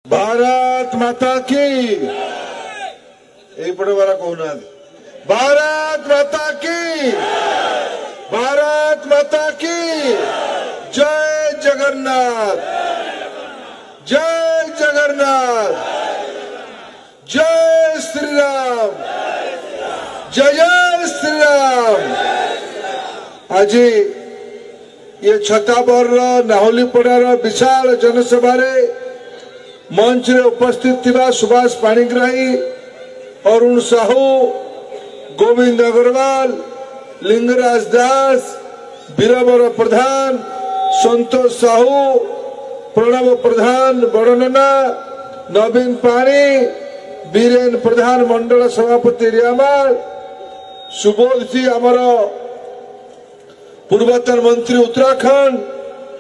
भारत माता की एक बड़े वाला कहना भारत माता की, भारत माता की जय जगन्नाथ, जय जगन्नाथ, जय श्री राम, जय जय श्री राम। आज ये छताबर नाहुलीपड़ार विशाल जनसभा मंच रे उपस्थित थिबा सुभाष पाणिग्राही, अरुण साहू, गोविंद अग्रवाल, लिंगराज दास, बीरबर प्रधान, संतोष साहू, प्रणव प्रधान, बड़नना, नवीन पाणी, बीरेन प्रधान, मंडल सभापति रियामाल, सुबोध जी आमर पूर्वतन मंत्री उत्तराखंड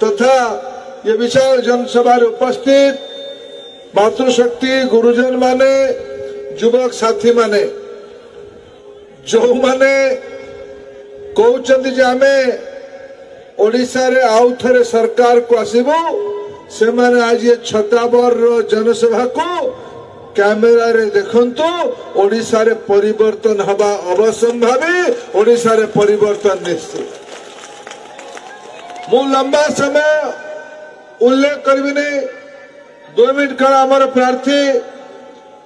तथा ये विशाल जनसभा उपस्थित मातृशक्ति गुरुजन माने, युवक साथी माने जो माने कहते जे आमे ओडिशा रे आउ थरे सरकार को आसीबो, से माने आज ये छताबर जनसभा को कैमेरा रे देखंतु। ओडिशा रे परिवर्तन हवा अवसंभावी, ओडिशा रे परिवर्तन निश्चित। मु लंबा समय उल्लेख करबी नहीं, 2 मिनट काल आमर प्रार्थी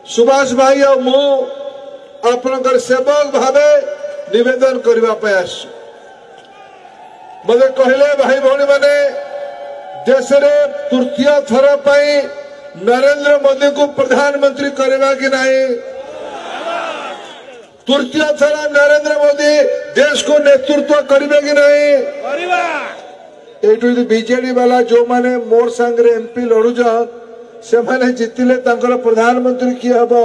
सुभाष भाई और मु आपनकर सेवक भावे निवेदन करबा पे आस। मते कहले भाई भौणी माने देश रे तृतीय थर पई नरेंद्र मोदी को प्रधानमंत्री करबा कि नहीं? तृतीय थर नरेंद्र मोदी देश को नेतृत्व करिवे कि नहीं? करबा। एटू बीजेडी वाला जो माने मोर संगे एमपी लड़ुजन से माने जितिले तांकर प्रधानमंत्री किए हबो,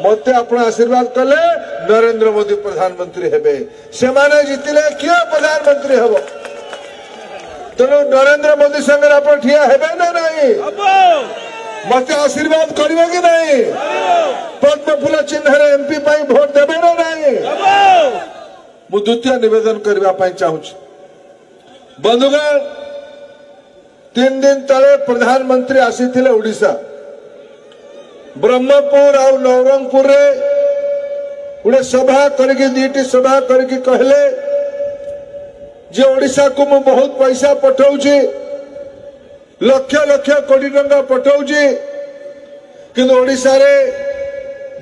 मते आपण आशीर्वाद कले नरेंद्र मोदी प्रधानमंत्री हेबे। से माने जितिले किए प्रधानमंत्री हबो, तेणु नरेंद्र मोदी संगे आपण ठिया हेबे ना नहीं? मते आशीर्वाद करिवे कि नहीं? पद्म फूल चिन्ह रे एमपी पई वोट देबे ना नहीं? मु द्वितीय निवेदन करबा पई चाहू छी। बंधुगण, 3 दिन तले प्रधानमंत्री आसीथिले ओडिशा, ब्रह्मपुर और नवरंगपुर रे उड़े सभा करके 2टी सभा करके कहले जे ओडिशा को मु बहुत पैसा पठाउची, लक्ष लक्ष कोटी टंका पठाउची, किंतु ओडिशा रे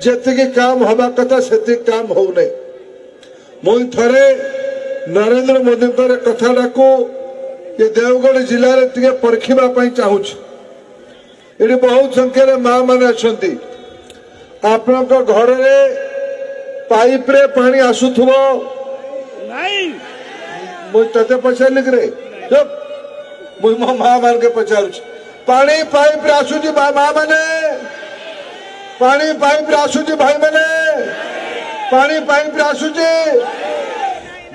जेतिकी काम हवा कथा सेति काम हो नै। मु थरे नरेंद्र मोदी कथा डाकू ये देवगढ़ जिले में टे परखा चाहूँ। ये बहुत संख्यार माँ मैंने अच्छा आपण घर रे पाइप रे पानी आसुथुव, ते पचार रे मुझे मो माँ मान के पचारू पानी पाइप रे आसुची माँ मैंने, पानी पाइप रे आसुची भाई मैंने, पानी पाइप रे आसुची।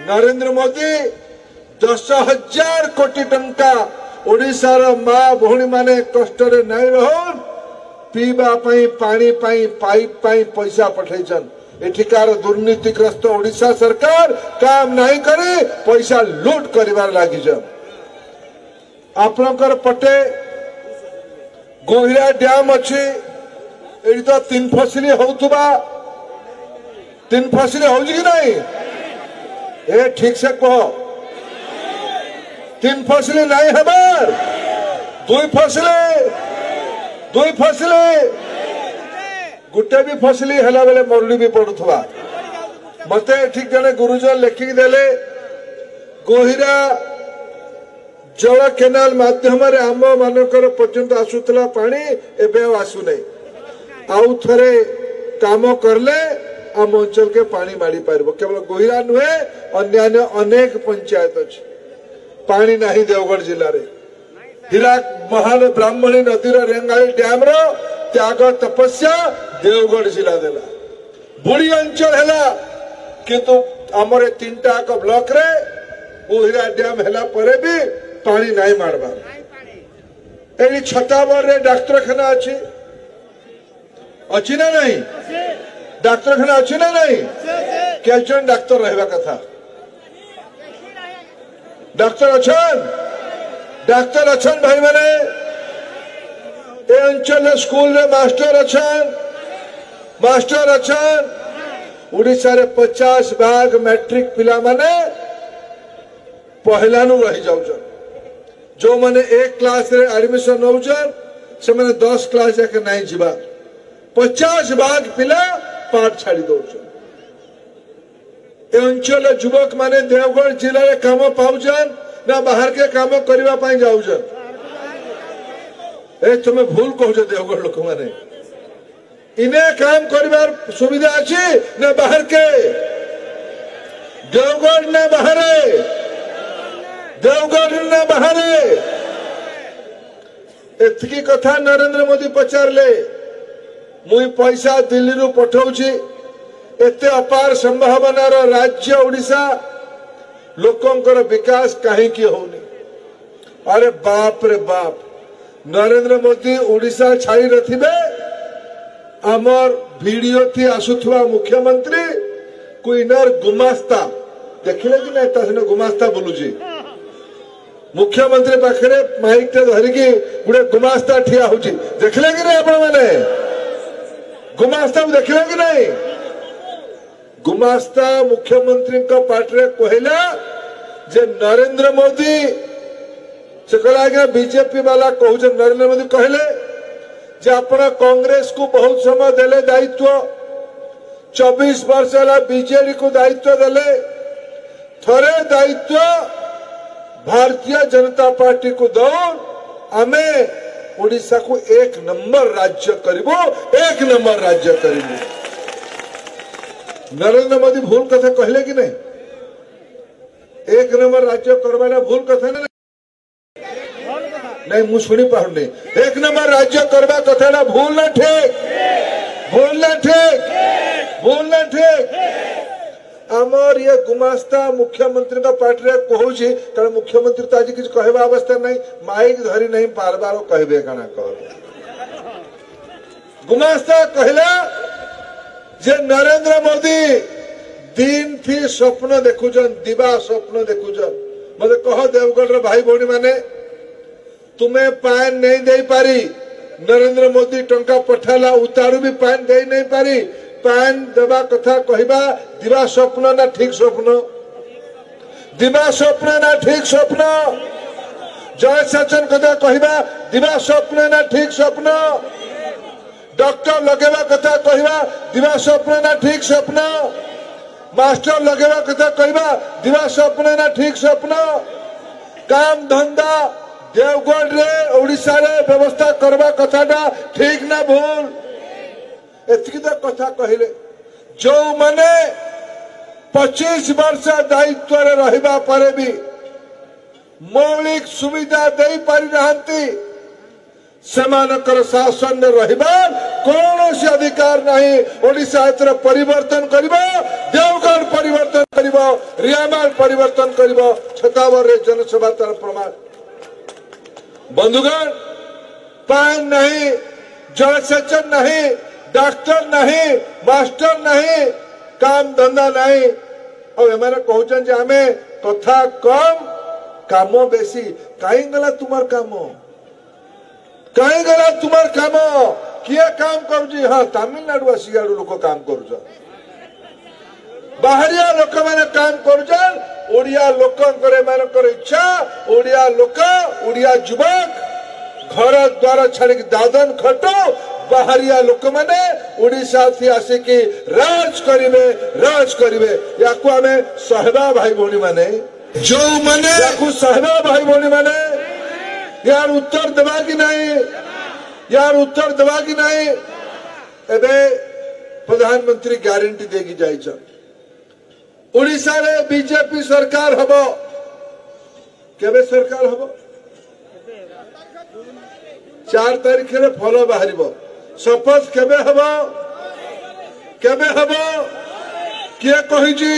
नरेंद्र मोदी 10,000 कोटी टंका ओडिशा रो माँ भौणी माने कष्ट रे नहीं रहो, पीवा पाई पानी पाई पाइप पाई पैसा पठेचन। एठिकार दुर्नीतिग्रस्त ओडिशा सरकार काम नहीं करे, पैसा लूट करिवार लागी जा। आपनकर पटे गोहिरा डैम अछि, एठी तो 3 फसली होउथबा, 3 फसली होउजी कि नहीं? ए ठीक से कहो, 3 फसली नहीं हमार, 2 फसली, 2 फसली, गुटे भी फसली हला बेले मरुड़ी भी पड़ुथबा। मते ठीक जने गुरुजन लेखिक देले गोहिरा जल केनाल माध्यम रे आम मानकर पर्यंत आसुतला पानी, एबे आसु नै। आउ थरे काम करले आम अंचल के पानी माड़ी पारबो। केवल गोहिरा नुहे, अन्य अनेक पंचायत अच्छे पानी नहीं। देवगढ़ जिले रे हीरा महान ब्राह्मणी नदी रेंगाली डैम रो त्याग तपस्या देवगढ़ जिला देला। बुढ़ी अंचल है किंतु आमर 3टा ब्लॉक रे गोहिरा डैम है परे भी पानी नहीं मारबा। एडी छताबर रे डाक्तरखाना अच्छी ना नहीं? डाक्तरखाना अच्छी ना नहीं? केजन डाक्तर रहबा कथा? डाक्तर अच्छन, डाक्तर अच्छन भाई माने ए अंचल स्कूल रे मास्टर अच्छन उड़ीसा रे 50% मैट्रिक पिला माने पहला नु रही जाउछन जो माने एक क्लास रे एडमिशन होउछन से माने 10 क्लास जाके नहीं जीवा 50% पिला पाठ छाड़ी दउछन ए अंचल युवक माने देवगढ़ जिला रे काम पाउछन ना बाहर के काम करबा पई जाउछन ए तुम्हें भूल कहछ देवगढ़ लोक माने इन्हें काम करिवार सुविधा अच्छी न बाहर के देवगढ़ न बाहर एतकी कथा नरेंद्र मोदी पचारले मुई पैसा दिल्ली रु पठाउछि एते अपार संभावना रो राज्य ओडिशा लोकंकर विकास काहे की होनी अरे बाप रे बाप नरेंद्र मोदी ओडिशा छाई रथिबे आमर वीडियो थी आसुथुआ मुख्यमंत्री कुइनर गुमास्ता देखिले कि नहीं तासने गुमास्ता बोलुजी मुख्यमंत्री पाखरे माइक टे धरिकी गुडे गुमास्ता ठिया होची देखिले कि नहीं आपण माने गुमास्ता देखिले कि नहीं गुमास्ता मुख्यमंत्री का पाटरे कहला जे नरेंद्र मोदी से कहला बीजेपी वाला कहू नरेंद्र मोदी कहले जे अपना कांग्रेस को बहुत समय देले दायित्व 24 वर्ष है बीजेडी को दायित्व देले थरे दायित्व भारतीय जनता पार्टी को दो आमे ओडिशा को 1 नंबर राज्य करिबो 1 नंबर राज्य करिबो नरेंद्र मोदी भूल कथा कहले कि नहीं 1 नंबर राज्य करवाना भूल कथा नहीं नहीं मु शुणी पारुनी 1 नंबर राज्य करवा कथा भूल ना ठीक आमर ये गुमास्ता मुख्यमंत्री का पार्टी रे कहूची कारण मुख्यमंत्री तो आज किछ कहबा अवस्था नहीं माइक धरी नहीं बार बार कहबे काना कह गुमास्ता कहला जे नरेंद्र मोदी दिन थी स्वप्न देखुजन दिवा स्वप्न देखुजन मते कह देवगढ़ रे भाई भौणी माने तुम्हें पान नहीं दे पारी नरेंद्र मोदी टंका पठाला उतारू भी पान दे नहीं पारी पान देवा कथा कहबा दिवा स्वप्न ना ठीक स्वप्न दिवा स्वप्न ना ठीक स्वप्न जय सचन कथा कहबा दिवा स्वप्न ना ठीक स्वप्न डॉक्टर लगेवा कथा कहबा दिवा स्वप्न ना ठीक स्वप्न मास्टर लगेवा कथा कहबा दिवा स्वप्न ना ठीक स्वप्न काम धंधा देवगढ़ रे ओडिशा रे व्यवस्था करवा कथाटा ठीक ना भूल एतकी तो कथा कहले जो माने 25 वर्ष दायित्व रे रहिबा परे भी मौलिक सुविधा दे पारि रहंती सेमानकर शासन में रहिबा कौन अधिकार नहीं ओडिशा एतर परिवर्तन करिबो देवगढ़ परिवर्तन करिबो रियामाल परिवर्तन करिबो छतावर रे जनसभा तर प्रमाण बंधुगण पान नहीं जलसेचन नहीं डॉक्टर नहीं मास्टर नहीं काम धंधा नहीं और एमाने कहउछन जे हमें कथा कम काम बेसी काई गला तुम्हार काम किए काम करूची हाँ तमिलनाडु सियाड़ू लोक काम करूछ बाहरिया लोक माने काम करूछन ओडिया लोकंकर मानकर इच्छा ओडिया लोक ओडिया युवक घर द्वार छाड़ी दादन खटो बाहरिया लोक माने ओडिशा थी आसिकी राज करिवे याकू आमे सहबा भाई भौणी माने जो माने याकू सहबा भाई भौणी माने यार उत्तर देवा कि नहीं एबे प्रधानमंत्री गारंटी देगी जाइछन ओडिशा रे बीजेपी सरकार हबो केबे सरकार हबो 4 तारीख रे फल बाहरिबो शपथ केबे हबो किए कहिछि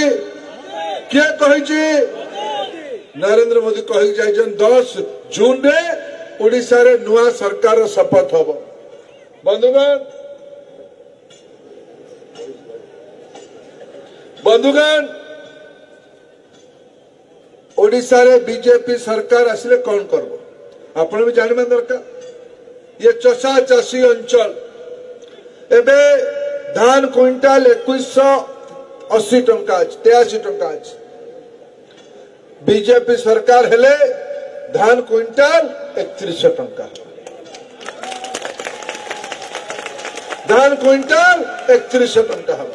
नरेंद्र मोदी कहि जाइछन 10 जून रे ओडिशा रे नुआ सरकार शपथ हबो बंधुगण ओडिशा रे बीजेपी सरकार आसिले कौन करबो आपण भी जानबा दरकार ये चषा चाषी अंचल एबे धान क्विंटाल 2180 टंका 83 टंका। बीजेपी सरकार हेले धान क्विंटाल 3100 टंका। धान क्विंटाल 3100 टंका हम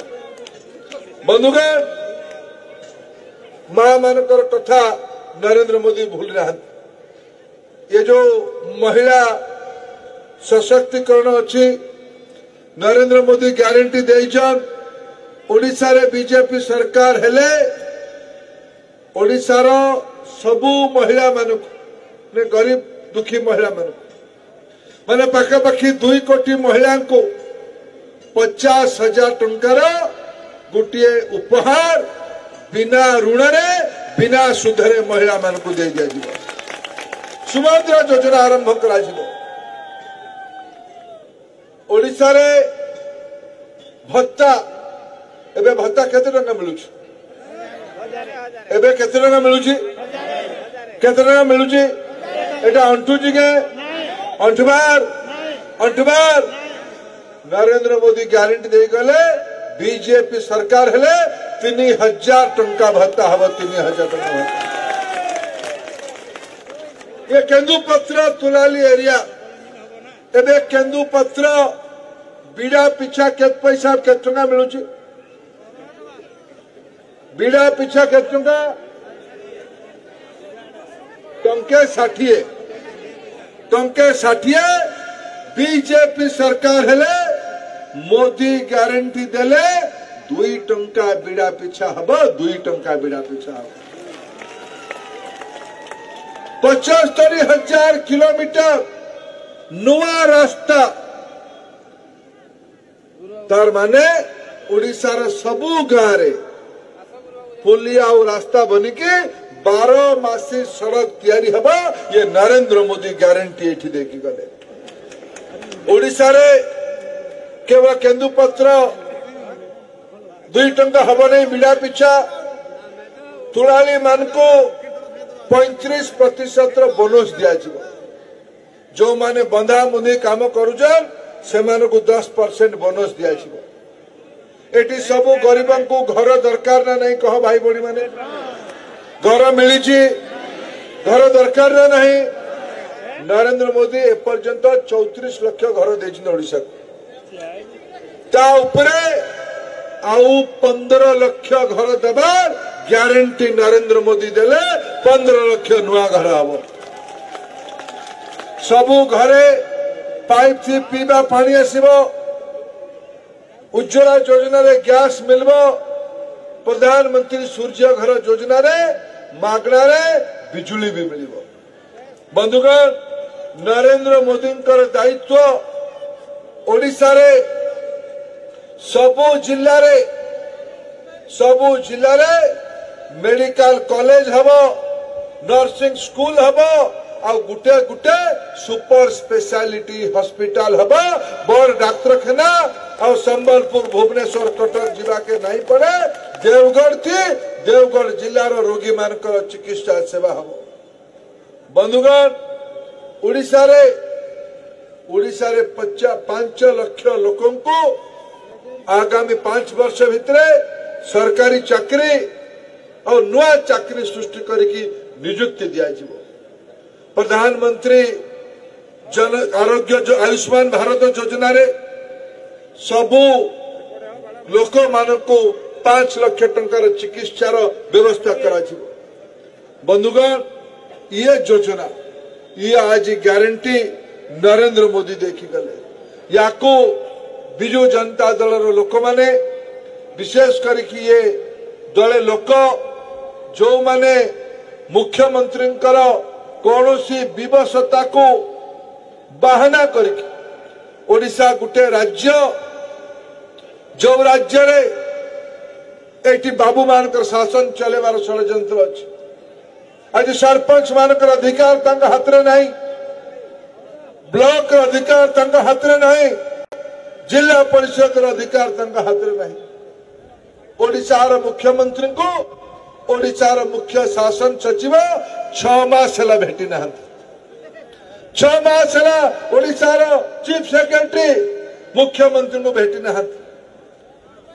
बंधुगण मां मानकर कथा नरेंद्र मोदी भूल रहा। ये जो महिला सशक्तिकरण अच्छी नरेंद्र मोदी ग्यारंटी देइछन। ओडिशा रे बीजेपी सरकार हेले ओडिशा रो सबु महिला मानक ने गरीब दुखी महिला मानक माने पाखापाखि 2 कोटी महिला को 50,000 टंकार गोटे उपहार बिना ऋण रे बिना सुधरे महिला मान को दे दिया। सुभद्रा योजना आरंभ करा ओडिशा रे भत्ता एबे भत्ता केते टंका मिलु एबे केते टंका मिलु केते टंका मिलु एटा अंटू जिगे अंठबार नरेंद्र मोदी ग्यारंटी दे गले बीजेपी सरकार हेले 3000 टंका भत्ता हम 3000 टंका भत्ता। ये केन्दुपत्र तुलाली एरिया एबे केन्दुपत्र बीड़ा पिछा केत पैसा केत टंका मिलु बीड़ा पिछा केत टंका टंके 60 बीजेपी सरकार हेले मोदी ग्यारंटी देले 2 टंका बीड़ा पिछा हम 2 टंका बीड़ा पिछा हम 75,000 किलोमीटर नुआ रास्ता तार माने ओडिशा रो सबु गाँव रे पुलिया और रास्ता बनी के 12 मासी सड़क तैयारी हबा। ये नरेंद्र मोदी ग्यारंटी एठी देखी गले। ओडिशा रे केवल केन्दुपत्र 2 टंका हम नहीं बीड़ा पिछा तुलाली मान को 35% बोनस दिया जो माने बंधा मुंदी काम करुछन से माने को 10% बोनस दिया एटी सबु गरीब को घर दरकार ना नहीं कह भाई बड़ी माने घर मिली घर दरकार ना नहीं। नरेंद्र मोदी एपर्यंत 34 लाख घर देछन ओडिशा ता उपरे आउ 15 लाख घर देबार ग्यारंटी नरेंद्र मोदी देले 15 लाख नुआ घर हम सबु घरे पाइप थी पीवा पानी आसब उज्ज्वला योजना रे गैस मिलबो प्रधानमंत्री सूर्य घर योजना रे मागणा रे बिजुली भी मिलबो। बंधुगण नरेंद्र मोदी दायित्व ओडिशा रे सबु जिल्ला रे मेडिकल कॉलेज हम नर्सिंग स्कूल हम आ गुटे गुटे सुपर स्पेशलिटी हॉस्पिटल हम बड़ डाक्तरखाना और संबलपुर भुवनेश्वर कटक जीवा के नहीं पड़े देवगढ़ जिलार रोगी मानकर चिकित्सा सेवा हम। बंधुगण ओडिशा रे 5 लाख लोकों को आगामी 5 वर्ष भितरे सरकारी चाकरी और नुआ चाकरी सृष्टि करके नियुक्ति दिया। प्रधानमंत्री जन आरोग्य आयुष्मान भारत योजना रे सबु लोक मान को 5 लाख टंकार चिकित्सार व्यवस्था करा। बंधुगण ये योजना ये आज ग्यारंटी नरेंद्र मोदी देखी गले या विजु जनता दल लोक माने विशेष करके ये दले लोक जो माने मुख्यमंत्री कौनसी विवशता को बाहाना करके ओडिशा गुटे राज्य जो राज्य रे एटी बाबू मानकर शासन चलेबार षड्यंत्र अछि। आज सरपंच मानकर अधिकार तंग हाथ रे नहीं ब्लॉक अधिकार तंग हाथ रे नहीं जिला परिषद अधिकार तंग हाथ रे नहीं। ओडिशा मुख्यमंत्री को ओडिशा मुख्य शासन सचिव 6 मास भेटी ना 6 मास ओडिशार चीफ सेक्रेटरी मुख्यमंत्री को भेटी ना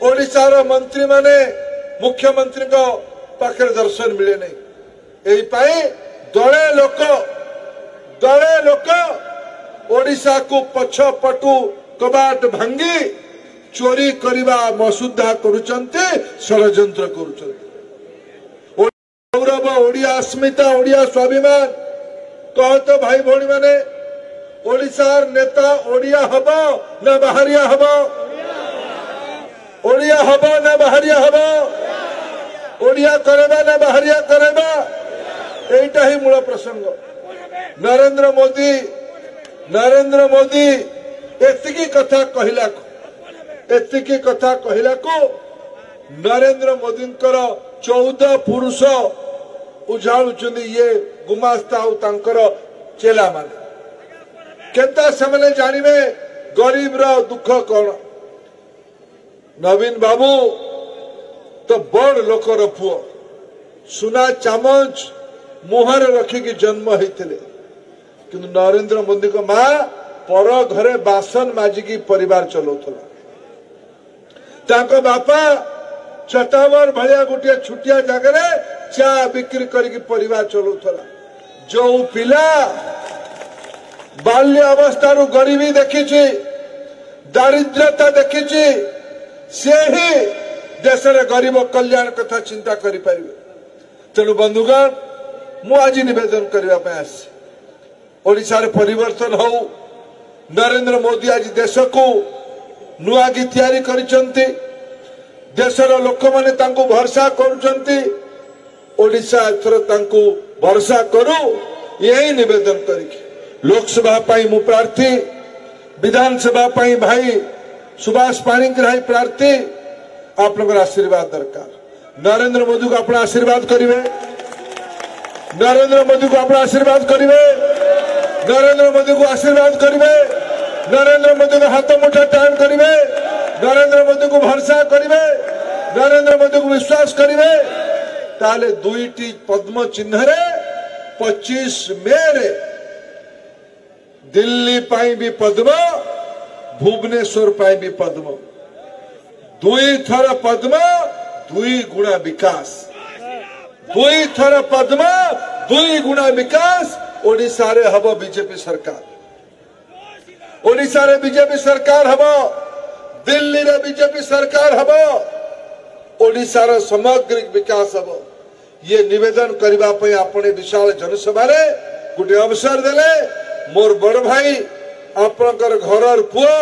ओडिशार मंत्री माने मुख्यमंत्री को पाखे दर्शन मिले नहीं दले लोक ओडिशा को पछपटु कबाट भांगी चोरी करवा मसुदा करुचंती षड्यंत्र करुचंती गौरव ओडिया अस्मिता ओडिया स्वाभिमान कह तो भाई भौणी माने ओडिशार नेता ओडिया हब ना बाहरिया हब ओडिया हब ना बाहरिया हब ओडिया करेबा ना बाहरिया करेबा एटा ही मूल प्रसंग नरेंद्र मोदी एतिकी कथा कहला को नरेंद्र मोदी 14 पुरुष उजाड़ुचंदी ये गुमास्ता चेला माने केंता से जानिबे गरीब रो दुख कौन। नवीन बाबू तो बड़ लोकर पुओ सुना चामच मुहर रखिकी जन्म होते किंतु नरेंद्र मोदी को माँ पर घरे बासन माजिकी परिवार चलाउथला ताको बापा चटावर भलिया गोटे छुटिया जगह चा बिक्री करके परिवार चलाउथला जो पिला बाल्य अवस्था गरीबी देखी दारिद्रता देखी से ही देश रे गरीब कल्याण कथा चिंता करि परिबे। तेणु बंधुगण मु आज निवेदन करने ओडिशा रे परिवर्तन हो नरेंद्र मोदी आज देश को नुआगी तैयारी करिसंती देशर लोक माने तांको भरसा करुचंती ओडिशा एथर तांको भरसा करू यही निवेदन करिके लोकसभा पाई मु प्रार्थी विधानसभा पाई भाई सुभाष पाणिग्राही प्रार्थी आप लोगों आशीर्वाद दरकार। नरेंद्र मोदी को अपना आशीर्वाद करिवे नरेंद्र मोदी को अपना आशीर्वाद करिवे नरेंद्र मोदी को आशीर्वाद करिवे नरेंद्र मोदी को हाथ मुठा टाण करिवे नरेंद्र मोदी को भरसा करिवे नरेंद्र मोदी को विश्वास करिवे ताले दुईटी पद्म चिन्ह रे 25 मे रे दिल्ली पाई भी पद्म भुवनेश्वर पाई भी पद्म दुई थर पद्म दुई गुणा विकास दुई थर पद्म दुई गुणा विकास ओडिशा रे हब बीजेपी सरकार ओडिशा रे बीजेपी सरकार हब दिल्ली रे बीजेपी सरकार हब ओडिशा रे समग्र विकास हब ये निवेदन करबा पई आपने विशाल जनसभा रे गुटे अवसर देले मोर बड़ भाई आपनकर घरर पुओ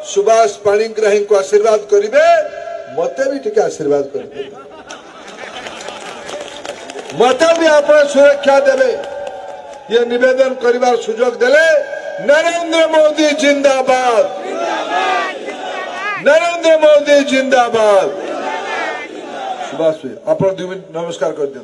सुभाष पाणिग्राही को आशीर्वाद करिवे मते भी टिके आशीर्वाद करिवे मते भी आप सुरक्षा देवे ये निवेदन करिवार सुजोग देले। नरेंद्र मोदी जिंदाबाद नरेंद्र मोदी जिंदाबाद। सुभाष भाई आप 2 मिनट नमस्कार कर दिया।